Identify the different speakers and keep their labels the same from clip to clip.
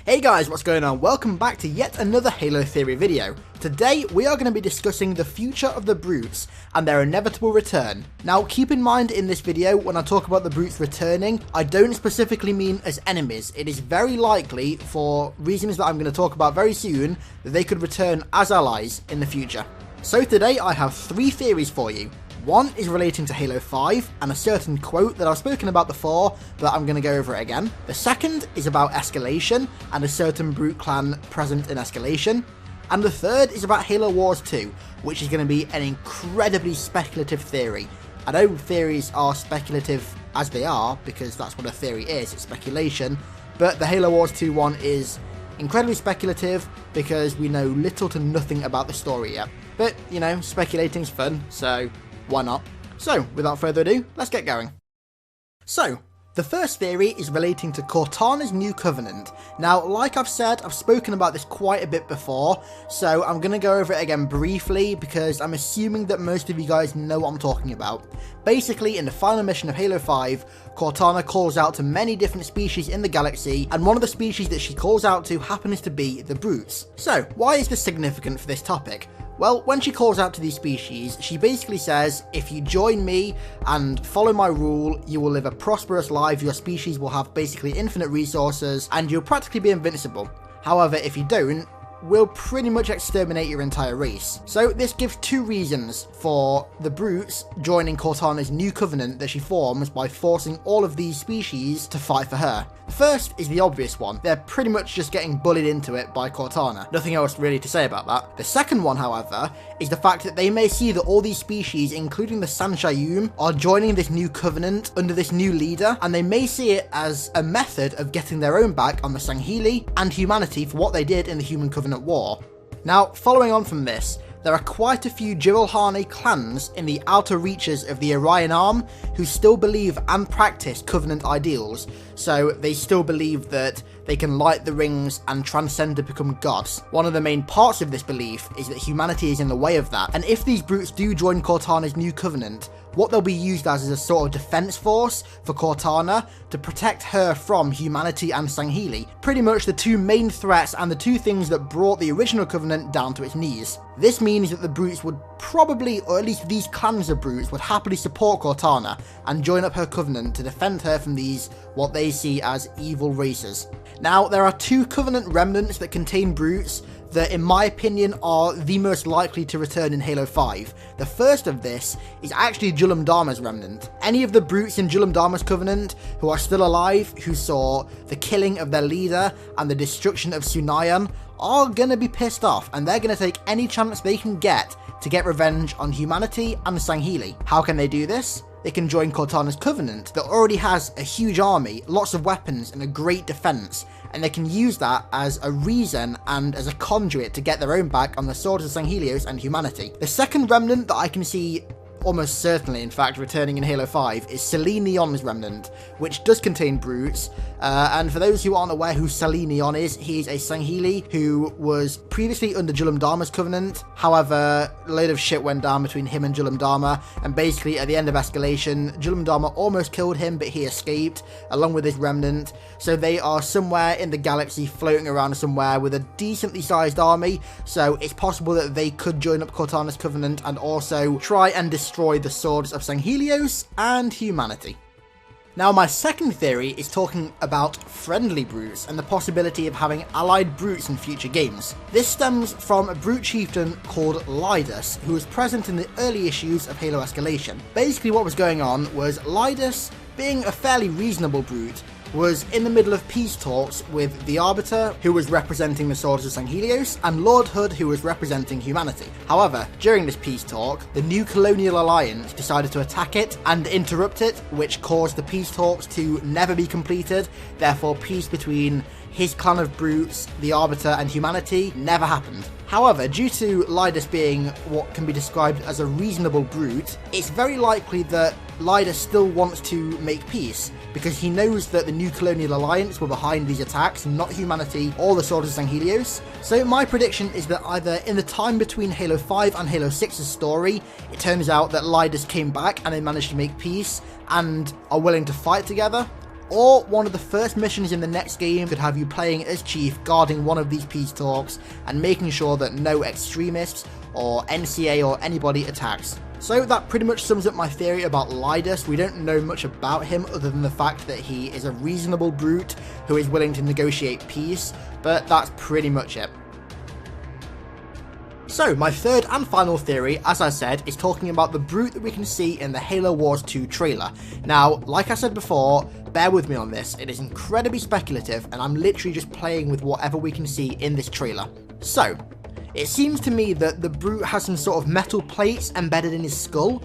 Speaker 1: Hey guys, what's going on? Welcome back to yet another Halo Theory video. Today we are going to be discussing the future of the Brutes and their inevitable return. Now keep in mind in this video when I talk about the Brutes returning, I don't specifically mean as enemies. It is very likely, for reasons that I'm going to talk about very soon, that they could return as allies in the future. So today I have three theories for you. One is relating to Halo 5 and a certain quote that I've spoken about before, but I'm going to go over it again. The second is about escalation and a certain Brute clan present in escalation. And the third is about Halo Wars 2, which is going to be an incredibly speculative theory. I know theories are speculative as they are, because that's what a theory is, it's speculation, but the Halo Wars 2 one is incredibly speculative because we know little to nothing about the story yet. But, you know, speculating's fun, so why not? So, without further ado, let's get going. So, the first theory is relating to Cortanas New Covenant. Now, like I've said, I've spoken about this quite a bit before, so I'm going to go over it again briefly because I'm assuming that most of you guys know what I'm talking about. Basically, in the final mission of Halo 5, Cortana calls out to many different species in the galaxy, and one of the species that she calls out to happens to be the Brutes. So, why is this significant for this topic? Well, when she calls out to these species, she basically says, if you join me and follow my rule, you will live a prosperous life, your species will have basically infinite resources, and you'll practically be invincible. However, if you don't, we'll pretty much exterminate your entire race. So this gives two reasons for the Brutes joining Cortana's new covenant that she forms by forcing all of these species to fight for her. The first is the obvious one. They're pretty much just getting bullied into it by Cortana. Nothing else really to say about that. The second one, however, is the fact that they may see that all these species, including the Sanshayum, are joining this new covenant under this new leader, and they may see it as a method of getting their own back on the Sangheili and humanity for what they did in the Human Covenant War. Now, following on from this, there are quite a few Jiralhanae clans in the outer reaches of the Orion Arm who still believe and practice Covenant ideals, so they still believe that they can light the rings and transcend to become gods. One of the main parts of this belief is that humanity is in the way of that, and if these Brutes do join Cortana's new covenant, what they'll be used as is a sort of defense force for Cortana to protect her from humanity and Sangheili, pretty much the two main threats and the two things that brought the original covenant down to its knees. This means that the Brutes would probably, or at least these clans of Brutes, would happily support Cortana and join up her covenant to defend her from these, what they see as evil races. Now, there are two covenant remnants that contain Brutes that, in my opinion, are the most likely to return in Halo 5. The first of this is actually Julam Dharma's remnant. Any of the Brutes in Julam Dharma's covenant who are still alive, who saw the killing of their leader and the destruction of Sunayan, are gonna be pissed off, and they're gonna take any chance they can get to get revenge on humanity and Sangheili. How can they do this? They can join Cortana's covenant that already has a huge army, lots of weapons, and a great defense, and they can use that as a reason and as a conduit to get their own back on the swords of Sanghelios and humanity. The second remnant that I can see almost certainly, in fact, returning in Halo 5 is Selenium's remnant, which does contain Brutes, and for those who aren't aware who Selenium is, he's a Sangheili who was previously under Julam Dharma's covenant. However, a load of shit went down between him and Julam Dharma, and basically at the end of escalation, Julam Dharma almost killed him, but he escaped along with his remnant, so they are somewhere in the galaxy floating around somewhere with a decently sized army, so it's possible that they could join up Cortana's covenant and also try and destroy the swords of Sanghelios and humanity. Now, my second theory is talking about friendly Brutes and the possibility of having allied Brutes in future games. This stems from a Brute chieftain called Lydus, who was present in the early issues of Halo Escalation. Basically what was going on was Lydus, being a fairly reasonable Brute, was in the middle of peace talks with the Arbiter, who was representing the swords of Sanghelios, and Lord Hood, who was representing humanity. However, during this peace talk, the new Colonial Alliance decided to attack it and interrupt it, which caused the peace talks to never be completed. Therefore, peace between his clan of Brutes, the Arbiter, and humanity never happened. However, due to Lydus being what can be described as a reasonable Brute, it's very likely that Lydus still wants to make peace, because he knows that the new Colonial Alliance were behind these attacks, not humanity or the Swords of Sanghelios. So my prediction is that either in the time between Halo 5 and Halo 6's story, it turns out that Lydus came back and they managed to make peace and are willing to fight together, or one of the first missions in the next game could have you playing as Chief, guarding one of these peace talks and making sure that no extremists or NCA or anybody attacks. So that pretty much sums up my theory about Lidus. We don't know much about him other than the fact that he is a reasonable brute who is willing to negotiate peace, but that's pretty much it. So, my third and final theory, as I said, is talking about the brute that we can see in the Halo Wars 2 trailer. Now, like I said before, bear with me on this, it is incredibly speculative and I'm literally just playing with whatever we can see in this trailer. So, it seems to me that the brute has some sort of metal plates embedded in his skull,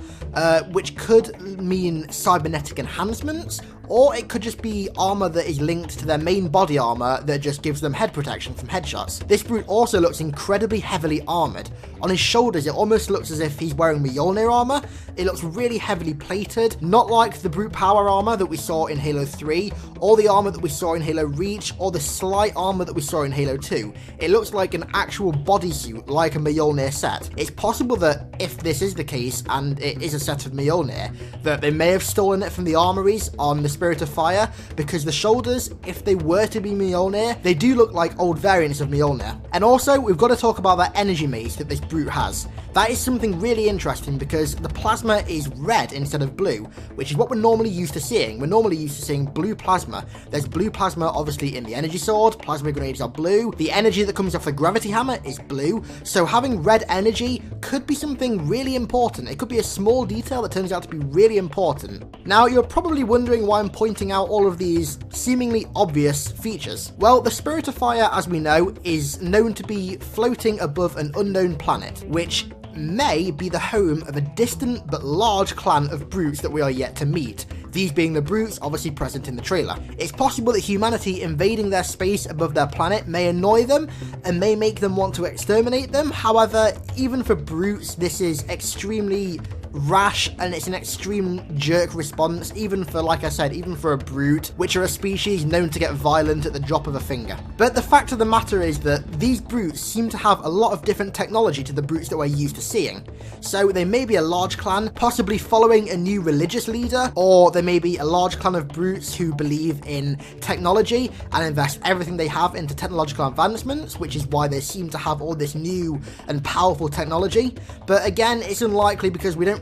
Speaker 1: which could mean cybernetic enhancements, or it could just be armor that is linked to their main body armor that just gives them head protection from headshots. This brute also looks incredibly heavily armored. On his shoulders it almost looks as if he's wearing Mjolnir armor. It looks really heavily plated, not like the brute power armor that we saw in Halo 3, or the armor that we saw in Halo Reach, or the slight armor that we saw in Halo 2. It looks like an actual bodysuit, like a Mjolnir set. It's possible that if this is the case, and it is a set of Mjolnir, that they may have stolen it from the armories on the Spirit of Fire, because the shoulders, if they were to be Mjolnir, they do look like old variants of Mjolnir. And also, we've got to talk about that energy mace that this brute has. That is something really interesting because the plasma is red instead of blue, which is what we're normally used to seeing. We're normally used to seeing blue plasma. There's blue plasma obviously in the energy sword, plasma grenades are blue, the energy that comes off the gravity hammer is blue, so having red energy could be something really important. It could be a small detail that turns out to be really important. Now, you're probably wondering why I'm pointing out all of these seemingly obvious features. Well, the Spirit of Fire, as we know, is known to be floating above an unknown planet, which may be the home of a distant but large clan of brutes that we are yet to meet, these being the brutes obviously present in the trailer. It's possible that humanity invading their space above their planet may annoy them and may make them want to exterminate them. However, even for brutes, this is extremely rash and it's an extreme jerk response, even for, like I said, even for a brute, which are a species known to get violent at the drop of a finger. But the fact of the matter is that these brutes seem to have a lot of different technology to the brutes that we're used to seeing. So they may be a large clan, possibly following a new religious leader, or they may be a large clan of brutes who believe in technology and invest everything they have into technological advancements, which is why they seem to have all this new and powerful technology. But again, it's unlikely because we don't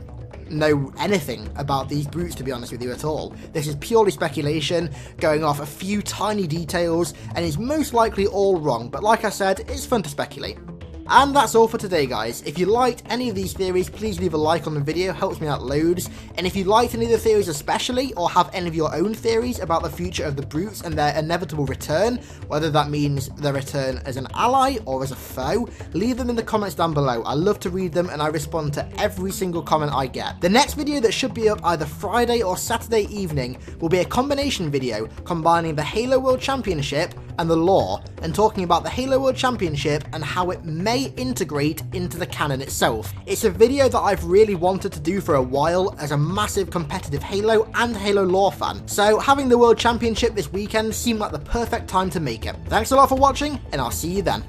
Speaker 1: know anything about these brutes, to be honest with you, at all. This is purely speculation, going off a few tiny details, and is most likely all wrong, but like I said, it's fun to speculate. And that's all for today, guys. If you liked any of these theories, please leave a like on the video, helps me out loads. And if you liked any of the theories especially, or have any of your own theories about the future of the brutes and their inevitable return, whether that means their return as an ally or as a foe, leave them in the comments down below. I love to read them and I respond to every single comment I get. The next video that should be up either Friday or Saturday evening will be a combination video combining the Halo World Championship and the lore, and talking about the Halo World Championship and how it may integrate into the canon itself. It's a video that I've really wanted to do for a while as a massive competitive Halo and Halo lore fan, so having the World Championship this weekend seemed like the perfect time to make it. Thanks a lot for watching, and I'll see you then.